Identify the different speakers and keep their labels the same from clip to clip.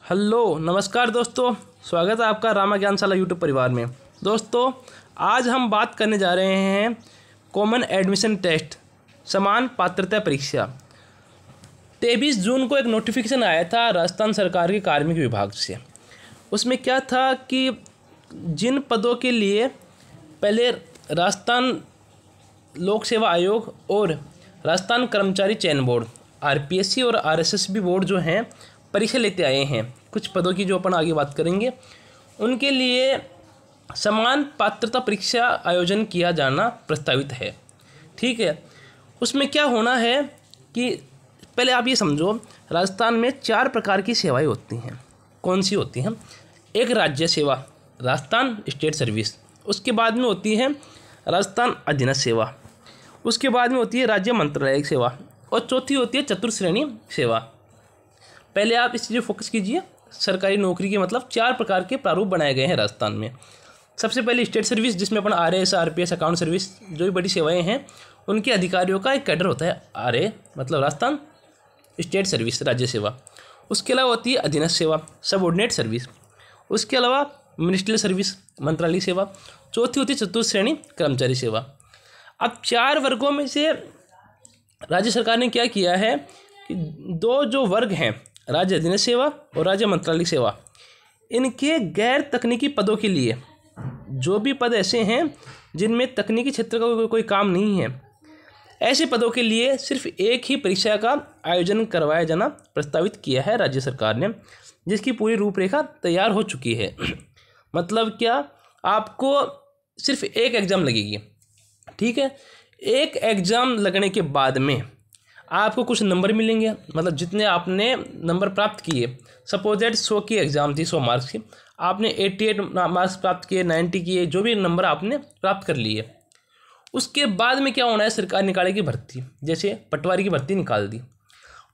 Speaker 1: Hello नमस्कार दोस्तों, स्वागत है आपका रामा ज्ञानशाला यूट्यूब परिवार में। दोस्तों आज हम बात करने जा रहे हैं कॉमन एडमिशन टेस्ट समान पात्रता परीक्षा। 23 जून को एक नोटिफिकेशन आया था राजस्थान सरकार के कार्मिक विभाग से। उसमें क्या था कि जिन पदों के लिए पहले राजस्थान लोक सेवा आयोग और राजस्थान कर्मचारी चयन बोर्ड आरपीएससी और आरएसएसबी बोर्ड जो हैं परीक्षा लेते आए हैं, कुछ पदों की जो अपन आगे बात करेंगे, उनके लिए समान पात्रता परीक्षा आयोजन किया जाना प्रस्तावित है। ठीक है, उसमें क्या होना है कि पहले आप ये समझो, राजस्थान में 4 प्रकार की सेवाएं होती हैं। कौन सी होती हैं? एक राज्य सेवा, राजस्थान स्टेट सर्विस। उसके बाद में होती है राजस्थान अधीनस्थ सेवा। उसके बाद में होती है राज्य मंत्रालयिक सेवा और चौथी होती है चतुर्श्रेणी सेवा। पहले आप इस चीज़ पर फोकस कीजिए। सरकारी नौकरी के मतलब 4 प्रकार के प्रारूप बनाए गए हैं राजस्थान में। सबसे पहले स्टेट सर्विस, जिसमें अपन आरएएस, आरपीएस, अकाउंट सर्विस, जो भी बड़ी सेवाएं हैं उनके अधिकारियों का एक कैडर होता है। आरए मतलब राजस्थान स्टेट सर्विस, राज्य सेवा। उसके अलावा होती है अधीनस्थ सेवा, सबऑर्डिनेट सर्विस। उसके अलावा मिनिस्ट्रियल सर्विस, मंत्रालय सेवा। चौथी होती है चतुर्श्रेणी कर्मचारी सेवा। अब 4 वर्गों में से राज्य सरकार ने क्या किया है कि 2 जो वर्ग हैं, राज्य अधीनस्थ सेवा और राज्य मंत्रालय सेवा, इनके गैर तकनीकी पदों के लिए, जो भी पद ऐसे हैं जिनमें तकनीकी क्षेत्र का कोई काम नहीं है, ऐसे पदों के लिए सिर्फ एक ही परीक्षा का आयोजन करवाया जाना प्रस्तावित किया है राज्य सरकार ने, जिसकी पूरी रूपरेखा तैयार हो चुकी है। मतलब क्या, आपको सिर्फ एक एग्ज़ाम लगेगी। ठीक है, एक एग्ज़ाम लगने के बाद में आपको कुछ नंबर मिलेंगे। मतलब जितने आपने नंबर प्राप्त किए, सपोज दैट 100 की एग्ज़ाम थी, 100 मार्क्स की, आपने 88 मार्क्स प्राप्त किए, 90 किए, जो भी नंबर आपने प्राप्त कर लिए, उसके बाद में क्या होना है, सरकार निकालेगी भर्ती। जैसे पटवारी की भर्ती निकाल दी,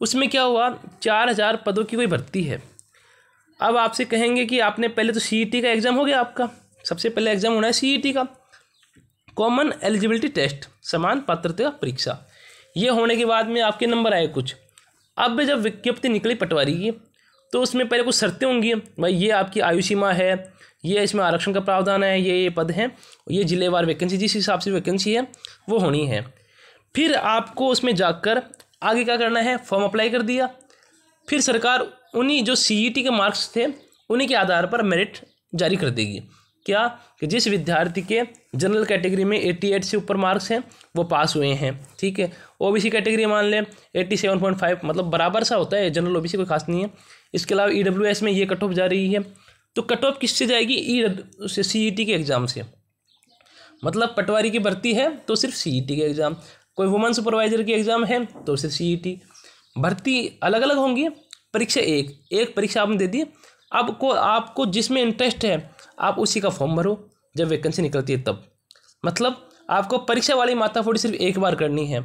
Speaker 1: उसमें क्या हुआ, 4000 पदों की कोई भर्ती है। अब आपसे कहेंगे कि आपने पहले तो सीईटी का एग्ज़ाम हो गया आपका, सबसे पहले एग्ज़ाम होना है सीईटी का, कॉमन एलिजिबिलिटी टेस्ट, समान पात्रता परीक्षा। ये होने के बाद में आपके नंबर आए कुछ। अब जब विज्ञप्ति निकली पटवारी की, तो उसमें पहले कुछ शर्तें होंगी। भाई ये आपकी आयु सीमा है, ये इसमें आरक्षण का प्रावधान है, ये पद हैं, ये जिलेवार वैकेंसी, जिस हिसाब से वैकेंसी है वो होनी है। फिर आपको उसमें जाकर आगे क्या करना है, फॉर्म अप्लाई कर दिया। फिर सरकार उन्हीं जो सीईटी के मार्क्स थे उन्हीं के आधार पर मेरिट जारी कर देगी। क्या कि जिस विद्यार्थी के जनरल कैटेगरी में 88 से ऊपर मार्क्स हैं वो पास हुए हैं। ठीक है, ओबीसी कैटेगरी मान लें 87.5, मतलब बराबर सा होता है, जनरल ओबीसी कोई खास नहीं है। इसके अलावा ईडब्ल्यूएस में ये कट ऑफ जा रही है, तो कट ऑफ किससे जाएगी, सीईटी के एग्ज़ाम से। मतलब पटवारी की भर्ती है तो सिर्फ सीईटी के एग्ज़ाम, कोई वुमन सुपरवाइजर की एग्ज़ाम है तो सिर्फ सीईटी। भर्ती अलग अलग होंगी, परीक्षा एक परीक्षा आपने दे दी। अब को आपको जिसमें इंटरेस्ट है आप उसी का फॉर्म भरो जब वैकेंसी निकलती है तब। मतलब आपको परीक्षा वाली माथाफोड़ी सिर्फ एक बार करनी है,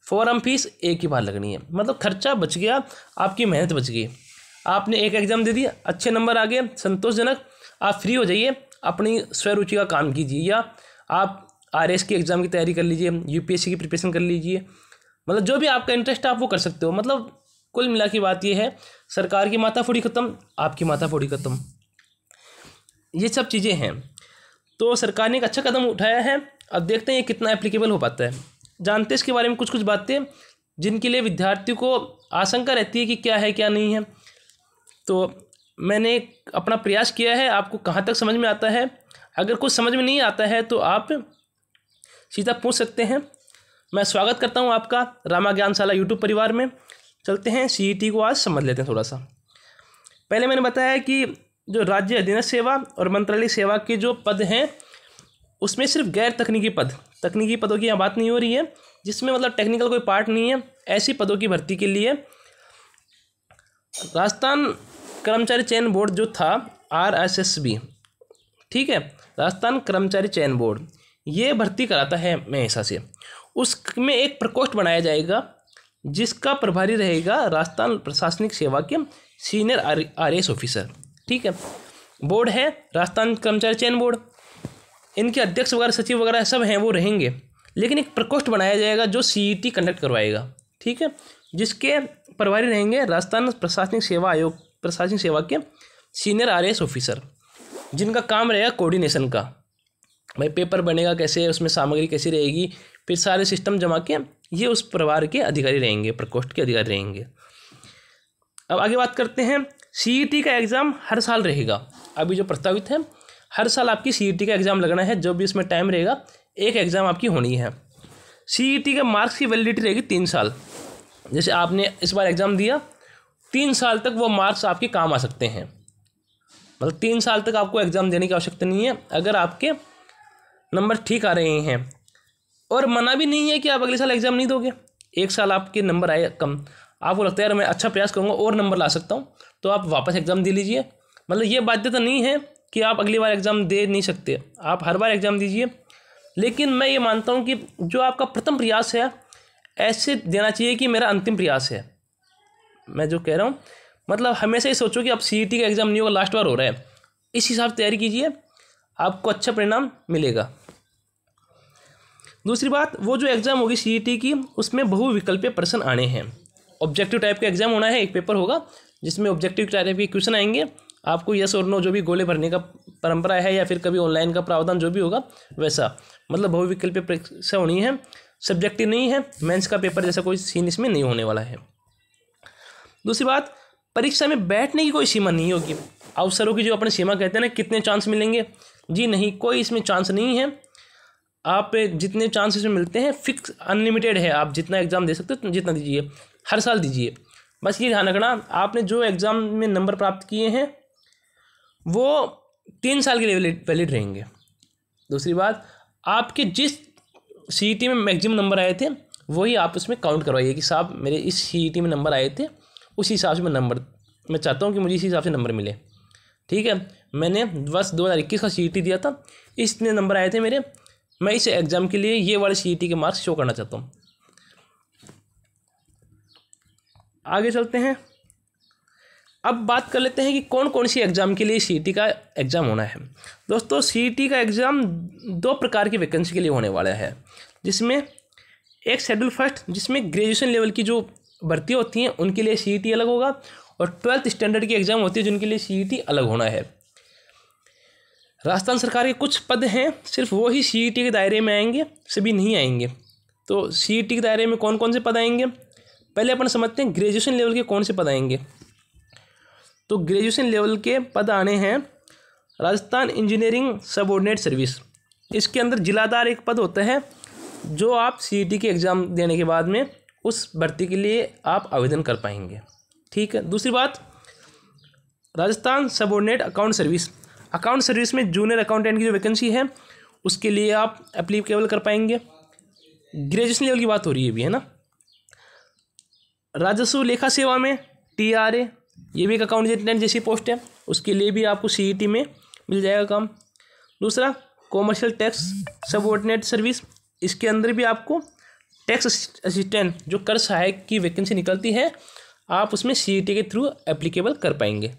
Speaker 1: फॉर्म फीस एक ही बार लगनी है। मतलब खर्चा बच गया, आपकी मेहनत बच गई। आपने एक एग्ज़ाम दे दिया, अच्छे नंबर आ गए, संतोषजनक, आप फ्री हो जाइए, अपनी स्वरुचि का काम कीजिए, या आप आरएएस की एग्ज़ाम की तैयारी कर लीजिए, यूपीएससी की प्रिपरेशन कर लीजिए। मतलब जो भी आपका इंटरेस्ट है आप वो कर सकते हो। मतलब कुल मिला की बात ये है, सरकार की माथाफोड़ी खत्म, आपकी माथाफोड़ी खत्म। ये सब चीज़ें हैं, तो सरकार ने एक अच्छा कदम उठाया है। अब देखते हैं ये कितना एप्लीकेबल हो पाता है। जानते हैं इसके बारे में कुछ बातें जिनके लिए विद्यार्थियों को आशंका रहती है कि क्या है क्या नहीं है। तो मैंने अपना प्रयास किया है, आपको कहाँ तक समझ में आता है। अगर कुछ समझ में नहीं आता है तो आप सीधा पूछ सकते हैं। मैं स्वागत करता हूँ आपका रामा ज्ञानशाला यूट्यूब परिवार में। चलते हैं सीईटी को आज समझ लेते हैं थोड़ा सा। पहले मैंने बताया कि जो राज्य अधीनस्थ सेवा और मंत्रालय सेवा के जो पद हैं उसमें सिर्फ गैर तकनीकी पद, तकनीकी पदों की यहाँ बात नहीं हो रही है, जिसमें मतलब टेक्निकल कोई पार्ट नहीं है, ऐसी पदों की भर्ती के लिए राजस्थान कर्मचारी चयन बोर्ड जो था आरएसएसबी, ठीक है, राजस्थान कर्मचारी चयन बोर्ड, ये भर्ती कराता है हमेशा से। उसमें एक प्रकोष्ठ बनाया जाएगा जिसका प्रभारी रहेगा राजस्थान प्रशासनिक सेवा के सीनियर आरएएस ऑफिसर। ठीक है, बोर्ड है राजस्थान कर्मचारी चयन बोर्ड, इनके अध्यक्ष वगैरह, सचिव वगैरह सब हैं वो रहेंगे, लेकिन एक प्रकोष्ठ बनाया जाएगा जो सीईटी कंडक्ट करवाएगा। ठीक है, जिसके प्रभारी रहेंगे राजस्थान प्रशासनिक सेवा आयोग प्रशासनिक सेवा के सीनियर RAS ऑफिसर, जिनका काम रहेगा कोऑर्डिनेशन का। भाई पेपर बनेगा कैसे, उसमें सामग्री कैसी रहेगी, फिर सारे सिस्टम जमा के ये उस प्रभार के अधिकारी रहेंगे, प्रकोष्ठ के अधिकारी रहेंगे। अब आगे बात करते हैं। CET का एग्ज़ाम हर साल रहेगा। अभी जो प्रस्तावित है, हर साल आपकी CET का एग्ज़ाम लगना है। जो भी इसमें टाइम रहेगा, एक एग्ज़ाम आपकी होनी है। CET के मार्क्स की वैलिडिटी रहेगी 3 साल। जैसे आपने इस बार एग्ज़ाम दिया, 3 साल तक वो मार्क्स आपके काम आ सकते हैं। मतलब 3 साल तक आपको एग्ज़ाम देने की आवश्यकता नहीं है अगर आपके नंबर ठीक आ रहे हैं। और मना भी नहीं है कि आप अगले साल एग्ज़ाम नहीं दोगे। एक साल आपके नंबर आए कम, आपको लगता है यार मैं अच्छा प्रयास करूँगा और नंबर ला सकता हूँ, तो आप वापस एग्ज़ाम दे लीजिए। मतलब ये बाध्यता नहीं है कि आप अगली बार एग्ज़ाम दे नहीं सकते, आप हर बार एग्ज़ाम दीजिए। लेकिन मैं ये मानता हूँ कि जो आपका प्रथम प्रयास है, ऐसे देना चाहिए कि मेरा अंतिम प्रयास है। मैं जो कह रहा हूँ, मतलब हमेशा ये सोचो कि अब CET का एग्ज़ाम नहीं होगा, लास्ट बार हो रहा है, इस हिसाब से तैयारी कीजिए, आपको अच्छा परिणाम मिलेगा। दूसरी बात, वो जो एग्ज़ाम होगी CET की, उसमें बहुविकल्पीय प्रश्न आने हैं। ऑब्जेक्टिव टाइप का एग्ज़ाम होना है, एक पेपर होगा जिसमें ऑब्जेक्टिव टाइप के क्वेश्चन आएंगे। आपको यस और नो जो भी गोले भरने का परंपरा है या फिर कभी ऑनलाइन का प्रावधान जो भी होगा वैसा, मतलब बहुविकल्पीय परीक्षा होनी है, सब्जेक्टिव नहीं है। मेंस का पेपर जैसा कोई सीन इसमें नहीं होने वाला है। दूसरी बात, परीक्षा में बैठने की कोई सीमा नहीं होगी। अवसरों की जो अपने सीमा कहते हैं ना, कितने चांस मिलेंगे, जी नहीं, कोई इसमें चांस नहीं है। आप जितने चांस इसमें मिलते हैं फिक्स अनलिमिटेड है, आप जितना एग्ज़ाम दे सकते हो जितना दीजिए, हर साल दीजिए। बस ये ध्यान रखना, आपने जो एग्ज़ाम में नंबर प्राप्त किए हैं वो 3 साल के लिए वैलिड रहेंगे। दूसरी बात, आपके जिस CET में मैक्सिमम नंबर आए थे वही आप उसमें काउंट करवाइए कि साहब मेरे इस CET में नंबर आए थे, उसी हिसाब से मैं चाहता हूँ कि मुझे इसी हिसाब से नंबर मिले। ठीक है, मैंने बस 2021 का CET दिया था, इतने नंबर आए थे मेरे, मैं इस एग्ज़ाम के लिए ये वाले CET के मार्क्स शो करना चाहता हूँ। आगे चलते हैं। अब बात कर लेते हैं कि कौन कौन सी एग्ज़ाम के लिए CET का एग्ज़ाम होना है। दोस्तों, CET का एग्ज़ाम 2 प्रकार की वैकेंसी के लिए होने वाला है, जिसमें एक शेड्यूल फर्स्ट, जिसमें ग्रेजुएशन लेवल की जो भर्ती होती हैं उनके लिए CET अलग होगा, और 12th स्टैंडर्ड की एग्ज़ाम होती है जिनके लिए CET अलग होना है। राजस्थान सरकार के कुछ पद हैं, सिर्फ वो ही CET के दायरे में आएंगे, सभी नहीं आएंगे। तो CET के दायरे में कौन कौन से पद आएंगे, पहले अपन समझते हैं ग्रेजुएशन लेवल के कौन से पद आएंगे। तो ग्रेजुएशन लेवल के पद आने हैं राजस्थान इंजीनियरिंग सबऑर्डिनेट सर्विस। इसके अंदर जिलादार एक पद होता है, जो आप CET के एग्ज़ाम देने के बाद में उस भर्ती के लिए आप आवेदन कर पाएंगे। ठीक है। दूसरी बात, Rajasthan subordinate account service. Account service में जूनियर अकाउंटेंट की जो वैकेंसी है उसके लिए आप एप्लीकेबल कर पाएंगे। ग्रेजुएशन लेवल की बात हो रही है अभी, है ना। राजस्व लेखा सेवा में TRA, ये भी एक अकाउंट असिस्टेंट जैसी पोस्ट है, उसके लिए भी आपको CET में मिल जाएगा काम। दूसरा, कॉमर्शियल टैक्स सबऑर्डिनेट सर्विस, इसके अंदर भी आपको टैक्स असिस्टेंट जो कर सहायक की वैकेंसी निकलती है, आप उसमें CET के थ्रू एप्लीकेबल कर पाएंगे।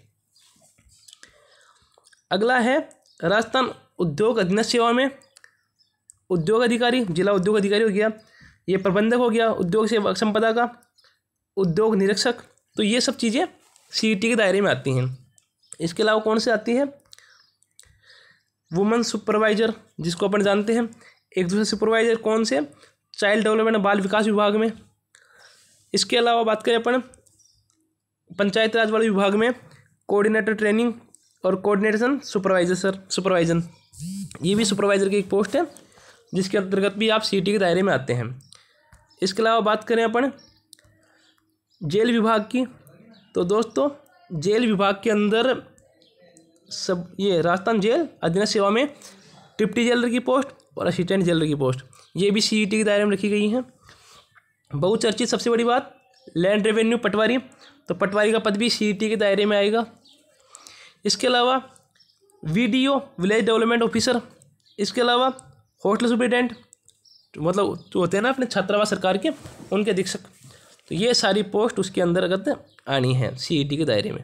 Speaker 1: अगला है राजस्थान उद्योग अधीनस्थ सेवा में उद्योग अधिकारी, जिला उद्योग अधिकारी हो गया, ये प्रबंधक हो गया उद्योग सेवा संपदा का, उद्योग निरीक्षक। तो ये सब चीज़ें CET के दायरे में आती हैं। इसके अलावा कौन से आती है, वुमेन सुपरवाइजर, जिसको अपन जानते हैं। एक दूसरे सुपरवाइजर कौन से, चाइल्ड डेवलपमेंट बाल विकास विभाग में। इसके अलावा बात करें अपन पंचायत राज वाले विभाग में कोऑर्डिनेटर ट्रेनिंग और कोऑर्डिनेशन सुपरवाइजन, ये भी सुपरवाइजर की एक पोस्ट है जिसके अंतर्गत भी आप CET के दायरे में आते हैं। इसके अलावा बात करें अपन जेल विभाग की, तो दोस्तों जेल विभाग के अंदर सब ये राजस्थान जेल अधीनस्थ सेवा में डिप्टी जेलर की पोस्ट और असिस्टेंट जेलर की पोस्ट, ये भी CET के दायरे में रखी गई हैं। बहुचर्चित सबसे बड़ी बात, लैंड रेवेन्यू पटवारी, तो पटवारी का पद भी CET के दायरे में आएगा। इसके अलावा VDO विलेज डेवलपमेंट ऑफिसर, इसके अलावा होटल सुपरिटेंडेंट, मतलब जो होते हैं ना अपने छात्रावास सरकार के, उनके अधीक्षक। तो ये सारी पोस्ट उसके अंतर्गत आनी है CET के दायरे में।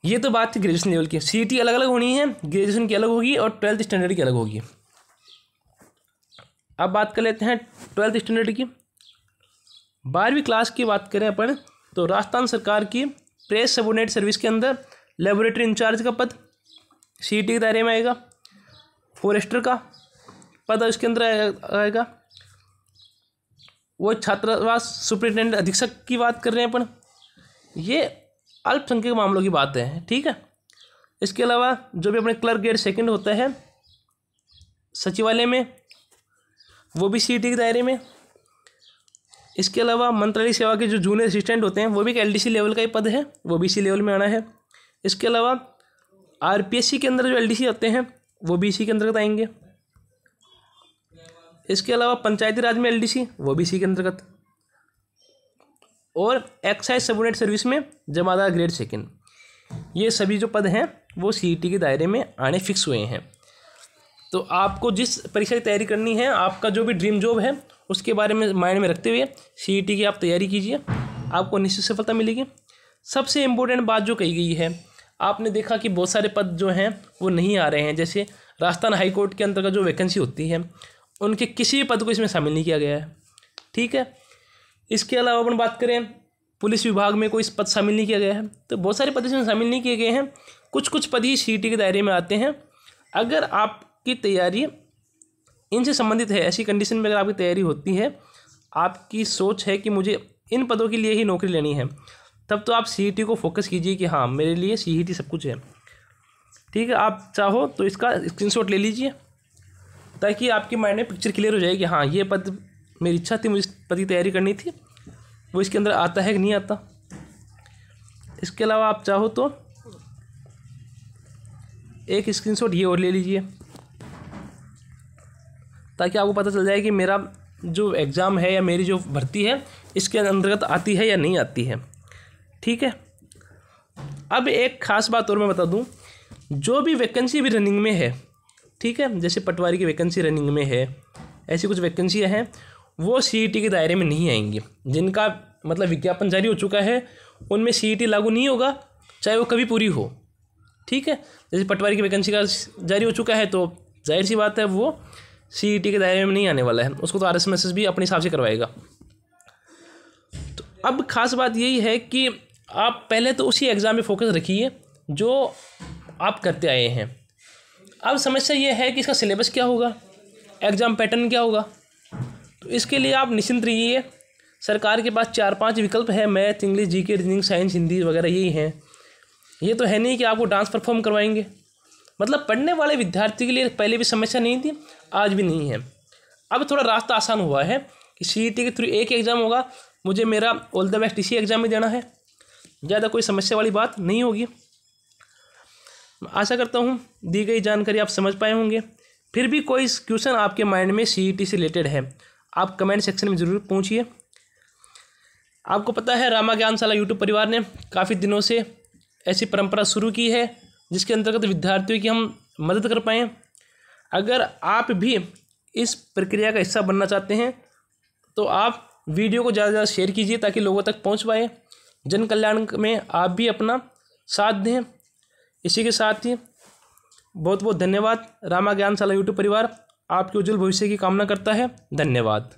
Speaker 1: ये तो बात थी ग्रेजुएशन लेवल की। CET अलग अलग होनी है, ग्रेजुएशन की अलग होगी और 12th स्टैंडर्ड की अलग होगी। अब बात कर लेते हैं 12th स्टैंडर्ड की। 12वीं क्लास की बात करें अपन, तो राजस्थान सरकार की प्रेस सबऑर्डिनेट सर्विस के अंदर लेबोरेटरी इंचार्ज का पद सीईटी के दायरे में आएगा। फॉरेस्टर का पद इसके अंदर आएगा। वो छात्रावास सुपरिटेंडेंट अधीक्षक की बात कर रहे हैं अपन, ये अल्पसंख्यक मामलों की बात है, ठीक है। इसके अलावा जो भी अपने क्लर्क ग्रेड सेकंड होता है सचिवालय में, वो भी सीईटी के दायरे में। इसके अलावा मंत्रालय सेवा के जो जूनियर असिस्टेंट होते हैं वो भी एक एलडीसी लेवल का ही पद है, वो भी इसी लेवल में आना है। इसके अलावा आरपीएससी के अंदर जो एलडीसी होते हैं वो भी इसी के अंतर्गत आएंगे। इसके अलावा पंचायती राज में एलडीसी, वो भी इसी के अंतर्गत। और एक्साइज सबऑर्डिनेट सर्विस में जमादार ग्रेड सेकंड, ये सभी जो पद हैं वो सीईटी के दायरे में आने फिक्स हुए हैं। तो आपको जिस परीक्षा की तैयारी करनी है, आपका जो भी ड्रीम जॉब है उसके बारे में माइंड में रखते हुए सीईटी की आप तैयारी कीजिए, आपको निश्चित सफलता मिलेगी। सबसे इम्पोर्टेंट बात जो कही गई है, आपने देखा कि बहुत सारे पद जो हैं वो नहीं आ रहे हैं। जैसे राजस्थान हाई कोर्ट के अंतर्गत जो वैकेंसी होती है उनके किसी भी पद को इसमें शामिल नहीं किया गया है, ठीक है। इसके अलावा अपन बात करें पुलिस विभाग में कोई पद शामिल नहीं किया गया है, तो बहुत सारे पद इसमें शामिल नहीं किए गए हैं। कुछ पद ही सीईटी के दायरे में आते हैं। अगर आपकी तैयारी इनसे संबंधित है, ऐसी कंडीशन में अगर आपकी तैयारी होती है, आपकी सोच है कि मुझे इन पदों के लिए ही नौकरी लेनी है, तब तो आप सीईटी को फोकस कीजिए कि हाँ मेरे लिए सीईटी सब कुछ है, ठीक है। आप चाहो तो इसका स्क्रीनशॉट ले लीजिए ताकि आपके माइंड में पिक्चर क्लियर हो जाए कि हाँ ये पद मेरी इच्छा थी, मुझे इस पद की तैयारी करनी थी, वो इसके अंदर आता है कि नहीं आता। इसके अलावा आप चाहो तो एक स्क्रीनशॉट ये और ले लीजिए ताकि आपको पता चल जाए कि मेरा जो एग्ज़ाम है या मेरी जो भर्ती है इसके अंतर्गत आती है या नहीं आती है, ठीक है। अब एक ख़ास बात और मैं बता दूं, जो भी वैकेंसी भी रनिंग में है, ठीक है, जैसे पटवारी की वैकेंसी रनिंग में है, ऐसी कुछ वैकेंसियाँ हैं वो सीईटी के दायरे में नहीं आएंगी। जिनका मतलब विज्ञापन जारी हो चुका है उनमें सीईटी लागू नहीं होगा, चाहे वो कभी पूरी हो, ठीक है। जैसे पटवारी की वैकेंसी का जारी हो चुका है तो जाहिर सी बात है वो सीईटी के दायरे में नहीं आने वाला है, उसको तो आरएसएमएसएस भी अपने हिसाब से करवाएगा। तो अब खास बात यही है कि आप पहले तो उसी एग्ज़ाम में फोकस रखिए जो आप करते आए हैं। अब समस्या ये है कि इसका सिलेबस क्या होगा, एग्ज़ाम पैटर्न क्या होगा। तो इसके लिए आप निश्चिंत रहिए, सरकार के पास 4-5 विकल्प है, math, English, GK, reasoning, science, Hindi वगैरह यही हैं। ये तो है नहीं कि आपको डांस परफॉर्म करवाएंगे। मतलब पढ़ने वाले विद्यार्थी के लिए पहले भी समस्या नहीं थी, आज भी नहीं है। अब थोड़ा रास्ता आसान हुआ है कि सीईटी के थ्रू एक एग्ज़ाम होगा, मुझे मेरा ऑल द बेस्ट इसी एग्ज़ाम में देना है, ज़्यादा कोई समस्या वाली बात नहीं होगी। आशा करता हूँ दी गई जानकारी आप समझ पाए होंगे। फिर भी कोई क्वेश्चन आपके माइंड में सीईटी से रिलेटेड है, आप कमेंट सेक्शन में ज़रूर पूछिए। आपको पता है रामा ज्ञानशाला यूट्यूब परिवार ने काफ़ी दिनों से ऐसी परंपरा शुरू की है जिसके अंतर्गत विद्यार्थियों की हम मदद कर पाएँ। अगर आप भी इस प्रक्रिया का हिस्सा बनना चाहते हैं तो आप वीडियो को ज़्यादा से ज़्यादा शेयर कीजिए ताकि लोगों तक पहुंच पाए, जन कल्याण में आप भी अपना साथ दें। इसी के साथ ही बहुत बहुत धन्यवाद। रामा ज्ञानशाला यूट्यूब परिवार आपके उज्जवल भविष्य की कामना करता है। धन्यवाद।